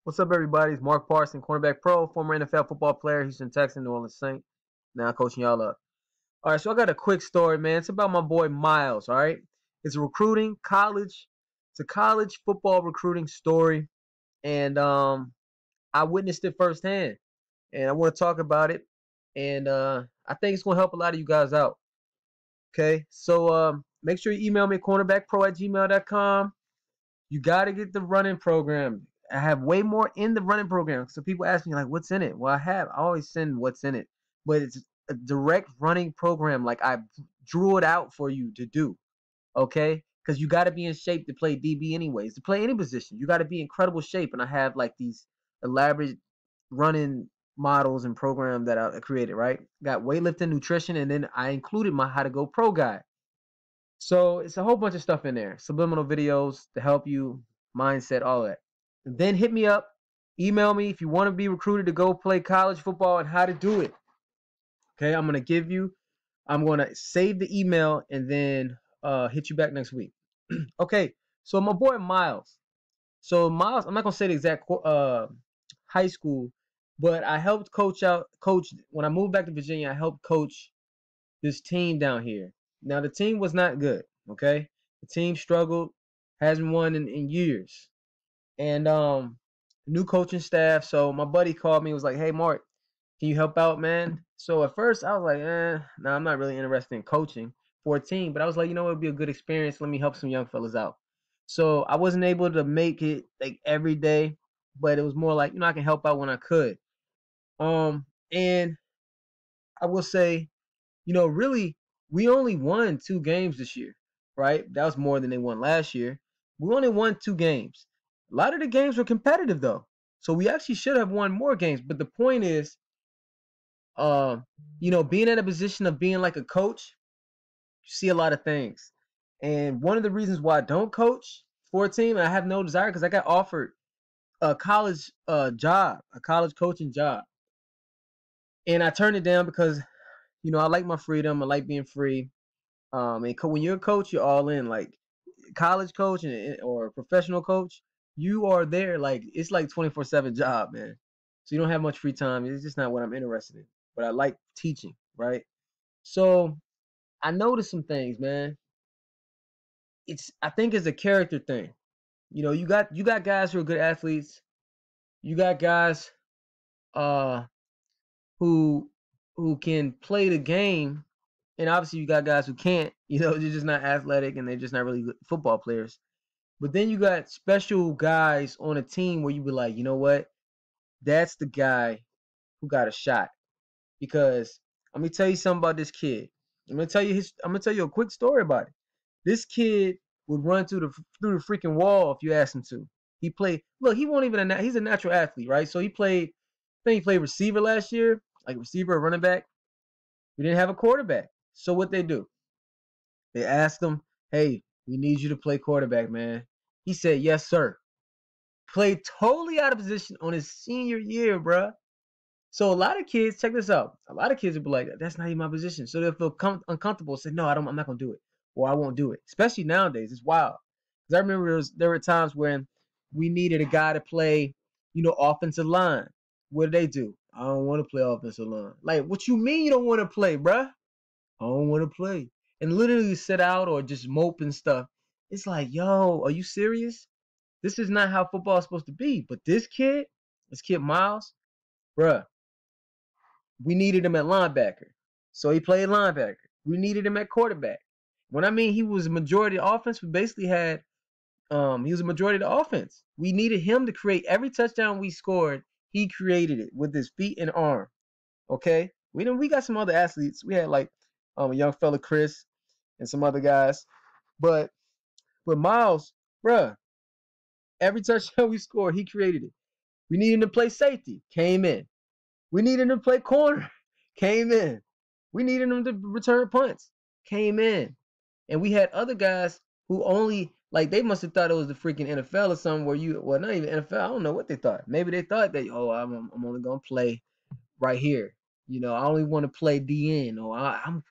What's up, everybody? It's Mark Parson, cornerback pro, former NFL football player, Houston Texan, New Orleans Saint. Now coaching y'all up. All right, so I got a quick story, man. It's about my boy Miles. All right, it's a recruiting college. It's a college football recruiting story, and I witnessed it firsthand, and I want to talk about it. And I think it's gonna help a lot of you guys out. Okay, so make sure you email me cornerbackpro@gmail.com. You got to get the running program. I have way more in the running program. So people ask me like, what's in it? Well, I always send what's in it, but it's a direct running program. Like I drew it out for you to do. Okay. Cause you got to be in shape to play DB anyways, to play any position. You got to be in incredible shape. And I have like these elaborate running models and program that I created, right? Got weightlifting, nutrition, and then I included my how to go pro guide. So it's a whole bunch of stuff in there. Subliminal videos to help you, mindset, all that. And then hit me up, email me if you want to be recruited to go play college football and how to do it. Okay, I'm gonna save the email and then hit you back next week. Okay, so my boy Miles. So Miles, I'm not gonna say the exact high school, but I helped coach when I moved back to Virginia. I helped coach this team down here. Now the team was not good. Okay, the team struggled, hasn't won in years, and new coaching staff. So my buddy called me and was like, "Hey Mark, can you help out, man?" So at first I was like, no, I'm not really interested in coaching for a team, but I was like, you know, it'd be a good experience. Let me help some young fellas out. So I wasn't able to make it like every day, but it was more like, I can help out when I could. And I will say, really, we only won 2 games this year, right? That was more than they won last year. We only won 2 games. A lot of the games were competitive, though. So we actually should have won more games. But the point is, uh, being in a position of being like a coach, you see a lot of things. And one of the reasons why I don't coach for a team, and I have no desire, because I got offered a college job, a college coaching job. And I turned it down because, I like my freedom. I like being free. And when you're a coach, you're all in. Like college coach or professional coach, you are there. Like it's like 24/7 job, man. So you don't have much free time. It's just not what I'm interested in. But I like teaching, right? So I noticed some things, man. I think it's a character thing. You got guys who are good athletes. You got guys uh who can play the game, and obviously you got guys who can't. They're just not athletic and they're just not really good football players. But then you got special guys on a team where you be like, you know what? That's the guy who got a shot. Because let me tell you something about this kid. I'm gonna tell you a quick story about it. This kid would run through the freaking wall if you asked him to. He played. Look, he won't even. He's a natural athlete, right? So he played. I think he played receiver last year, like receiver or running back. We didn't have a quarterback. So what they do? They asked him, "Hey, we need you to play quarterback, man." He said, "Yes, sir." Played totally out of position on his senior year, bruh. So a lot of kids, check this out. A lot of kids will be like, "That's not even my position," so they'll feel uncomfortable. Say, "No, I don't. I'm not gonna do it, or I won't do it." Especially nowadays, it's wild. Because I remember there were times when we needed a guy to play, offensive line. What did they do? I don't want to play offensive line. Like, what you mean you don't want to play, bruh? I don't want to play. And literally sit out or just mope and stuff. It's like, yo, are you serious? This is not how football is supposed to be. But this kid Miles, bruh, we needed him at linebacker. So he played linebacker. We needed him at quarterback. When I mean he was a majority of the offense, we basically had he was a majority of the offense. We needed him to create every touchdown we scored. He created it with his feet and arm. Okay? We got some other athletes. We had like a young fella Chris and some other guys. But Miles, bruh, every touchdown we scored, he created it. We needed him to play safety, came in. We needed him to play corner, came in. We needed him to return punts, came in. And we had other guys who only, like, they must have thought it was the freaking NFL or something well, not even NFL. I don't know what they thought. Maybe they thought that, I'm only going to play right here. I only want to play DN, or I'm,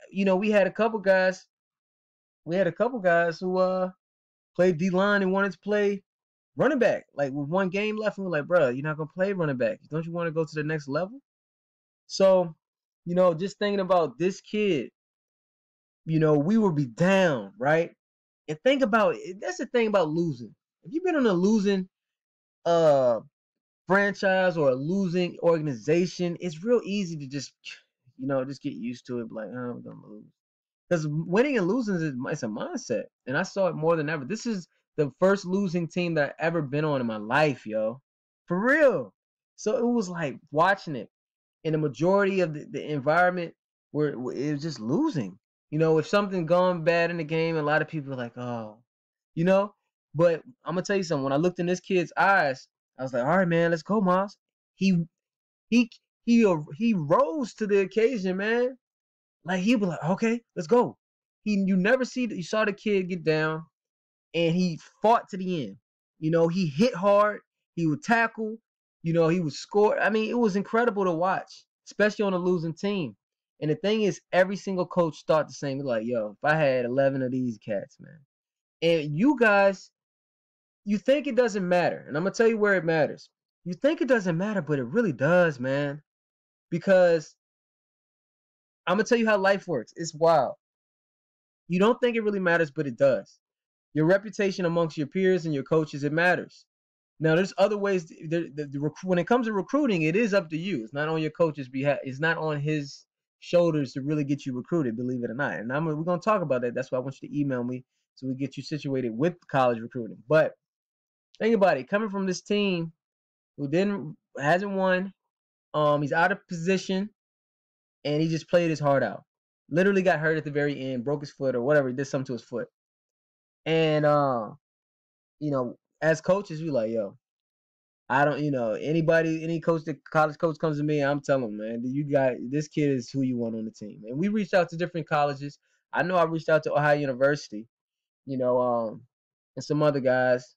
we had a couple guys. We had a couple guys who played D line and wanted to play running back, like with one game left, and we're like, bro, you're not gonna play running back. Don't you want to go to the next level? So, just thinking about this kid, we would be down, right? And think about it. That's the thing about losing. If you've been on a losing uh franchise or a losing organization, it's real easy to just get used to it. Like, oh, we're gonna lose. Because winning and losing it's a mindset, and I saw it more than ever. This is the first losing team that I ever been on in my life, yo, for real. So it was like watching it, and the majority of the environment where it was just losing. If something gone bad in the game, a lot of people are like, oh, you know. But I'm gonna tell you something. When I looked in this kid's eyes, I was like, all right, man, let's go, Miles. He he he rose to the occasion, man. Like he was like, okay, let's go. You saw the kid get down and he fought to the end. He hit hard, he would tackle, he would score. I mean, it was incredible to watch, especially on a losing team. And the thing is, every single coach thought the same. Like, yo, if I had 11 of these cats, man. And you guys, you think it doesn't matter. And I'm going to tell you where it matters. You think it doesn't matter, but it really does, man. Because I'm going to tell you how life works. It's wild. You don't think it really matters, but it does. Your reputation amongst your peers and your coaches, it matters. Now, there's other ways. When it comes to recruiting, it is up to you. It's not on your coach's behalf. It's not on his shoulders to really get you recruited, believe it or not. And we're going to talk about that. That's why I want you to email me so we get you situated with college recruiting. But think about it. Coming from this team who hasn't won, he's out of position, and he just played his heart out. Literally got hurt at the very end, broke his foot or whatever. He did something to his foot. And as coaches, we like, yo, I don't, any coach, the college coach comes to me, I'm telling him, man, this kid is who you want on the team. And we reached out to different colleges. I know I reached out to Ohio University, and some other guys,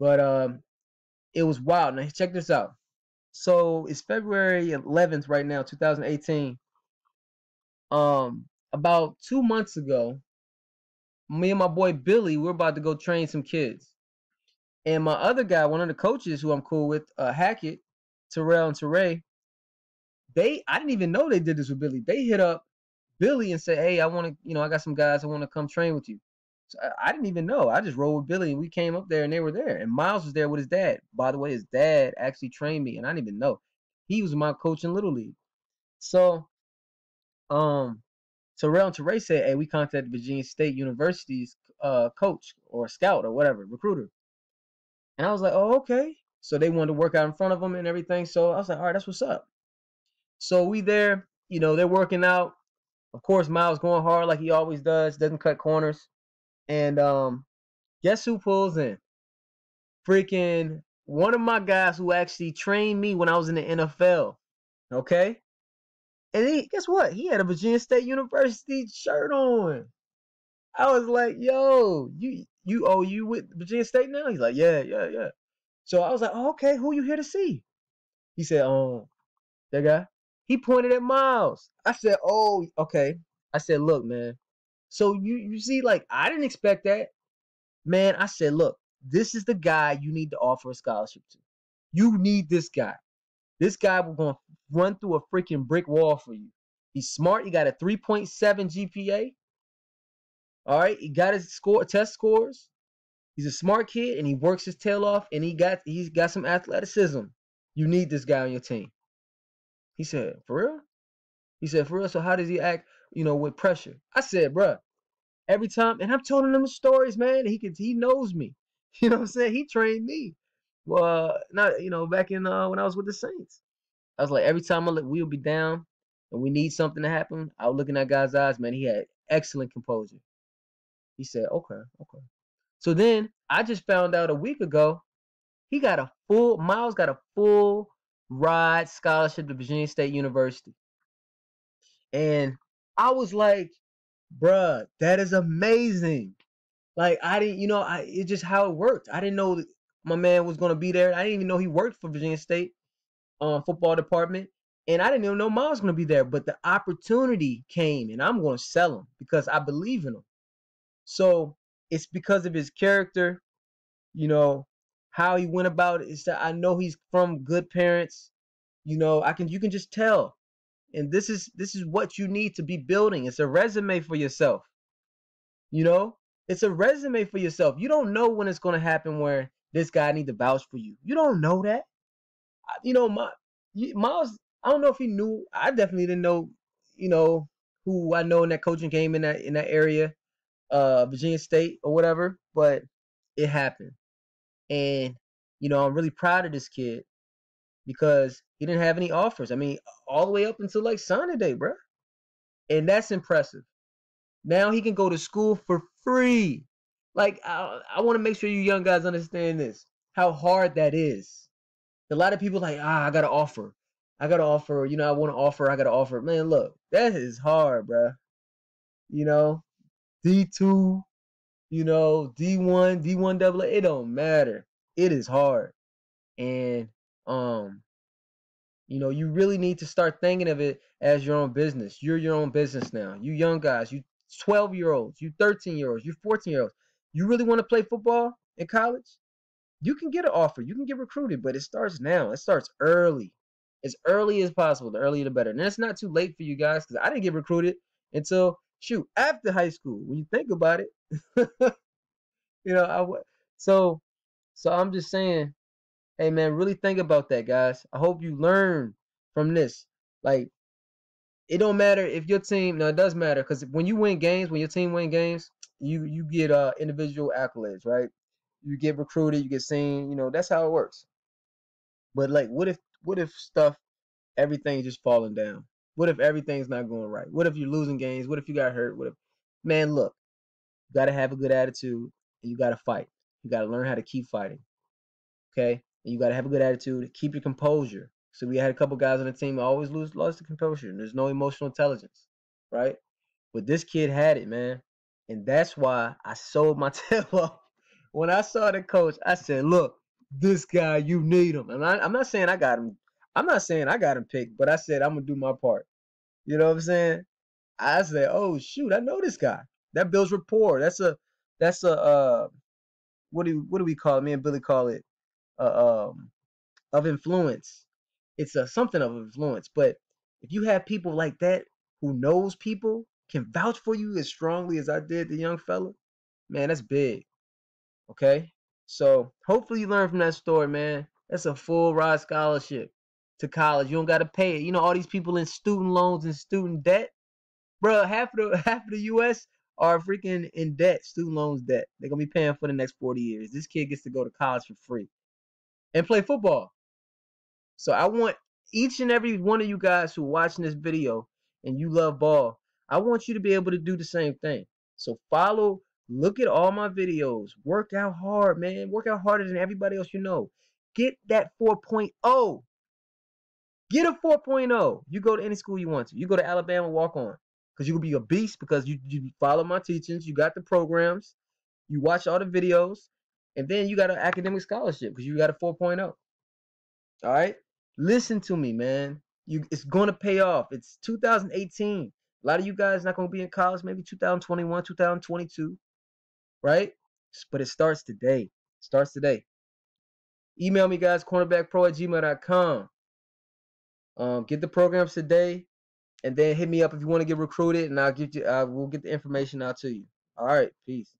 but it was wild. Now check this out. So it's February 11th right now, 2018. About 2 months ago, me and my boy Billy, we're about to go train some kids. And my other guy, one of the coaches who I'm cool with, Hackett, Terrell and Teray, I didn't even know they did this with Billy. They hit up Billy and said, hey, I want to, I got some guys I want to come train with you. So I didn't even know. I just rolled with Billy and we came up there and they were there. And Miles was there with his dad. By the way, his dad actually trained me and I didn't even know. He was my coach in Little League. So Terrell and Teray said, hey, we contacted Virginia State University's coach or scout or whatever, recruiter. And I was like, oh, okay. So they wanted to work out in front of them and everything. So I was like, all right, that's what's up. So we there, they're working out. Of course, Miles going hard like he always does, doesn't cut corners. And guess who pulls in? Freaking one of my guys who actually trained me when I was in the NFL. Okay? And guess what? He had a Virginia State University shirt on. I was like, yo, you with Virginia State now? He's like, yeah. So I was like, oh, okay, who you here to see? He said, oh, that guy. He pointed at Miles. I said, oh, okay. I said, look, man. So you see, like, I didn't expect that. Man, I said, look, this is the guy you need to offer a scholarship to. You need this guy. This guy will going to run through a freaking brick wall for you. He's smart. He got a 3.7 GPA. All right. He got his test scores. He's a smart kid and he works his tail off and he's got some athleticism. You need this guy on your team. He said, for real? He said, for real? So how does he act, with pressure? I said, bruh, every time, and I'm telling him the stories, man. He knows me. You know what I'm saying? He trained me. Well, not, back in when I was with the Saints. I was like, every time we'll be down and we need something to happen, I was looking at that guy's eyes, man. He had excellent composure. He said, okay. So then I just found out a week ago, Miles got a full ride scholarship to Virginia State University. And I was like, bruh, that is amazing. Like, I didn't, it's just how it worked. I didn't know that my man was going to be there. I didn't even know he worked for Virginia State football department. And I didn't even know Miles was going to be there. But the opportunity came, and I'm going to sell him because I believe in him. So it's because of his character, how he went about it. Is that I know he's from good parents. You can just tell. And this is what you need to be building. It's a resume for yourself. You know, it's a resume for yourself. You don't know when it's going to happen where this guy need to vouch for you. You don't know that. Miles. I don't know if he knew. I definitely didn't know. You know who I know in that coaching game in that area, Virginia State or whatever. But it happened, and I'm really proud of this kid because he didn't have any offers. I mean, all the way up until like signing day, bro, and that's impressive. Now he can go to school for free. Like I want to make sure you young guys understand this, how hard that is. A lot of people like, I got to offer. I got to offer, I want to offer, I got to offer. Man, look, that is hard, bro. You know, D2, D1, D1 double A, it don't matter. It is hard. And you really need to start thinking of it as your own business. You're your own business now. You young guys, you 12-year-olds, you 13-year-olds, you 14-year-olds. You really want to play football in college? You can get an offer. You can get recruited, but it starts now. It starts early. As early as possible. The earlier the better. And it's not too late for you guys because I didn't get recruited until, after high school. When you think about it. you know, I so so I'm just saying, hey man, really think about that, guys. I hope you learn from this. Like, it don't matter if your team. Now it does matter because when you win games, when your team win games, you get individual accolades, right? You get recruited, you get seen. That's how it works. But like, what if everything's just falling down? What if everything's not going right? What if you're losing games? What if you got hurt? What if, man, look, you got to have a good attitude and you got to fight. You got to learn how to keep fighting. Okay, and you got to have a good attitude. Keep your composure. So we had a couple guys on the team who always lost the composure. There's no emotional intelligence, right? But this kid had it, man, and that's why I sold my tail off. When I saw the coach, I said, "Look, this guy, you need him." And I'm not saying I got him. I'm not saying I got him picked, but I said I'm gonna do my part. You know what I'm saying? I said, "Oh shoot, I know this guy." That builds rapport. That's a what do we call it? Me and Billy call it of influence. It's a something of influence. But if you have people like that who knows people, can vouch for you as strongly as I did the young fella, man, that's big. Okay? So hopefully you learn from that story, man. That's a full ride scholarship to college. You don't gotta pay it. All these people in student loans and student debt, bro. Half of the US are freaking in debt, student loans debt. They're gonna be paying for the next 40 years. This kid gets to go to college for free and play football. So I want each and every one of you guys who are watching this video and you love ball, I want you to be able to do the same thing. So look at all my videos. Work out hard, man. Work out harder than everybody else you know. Get that 4.0. Get a 4.0. You go to any school you want to. You go to Alabama, walk on. Because you will be a beast because you follow my teachings. You got the programs. You watch all the videos. And then you got an academic scholarship because you got a 4.0. All right, listen to me, man. It's gonna pay off. It's 2018. A lot of you guys not gonna be in college. Maybe 2021, 2022, right? But it starts today. Starts today. Email me, guys. cornerbackpro@gmail.com. Get the programs today, and then hit me up if you want to get recruited, and we'll get the information out to you. All right, peace.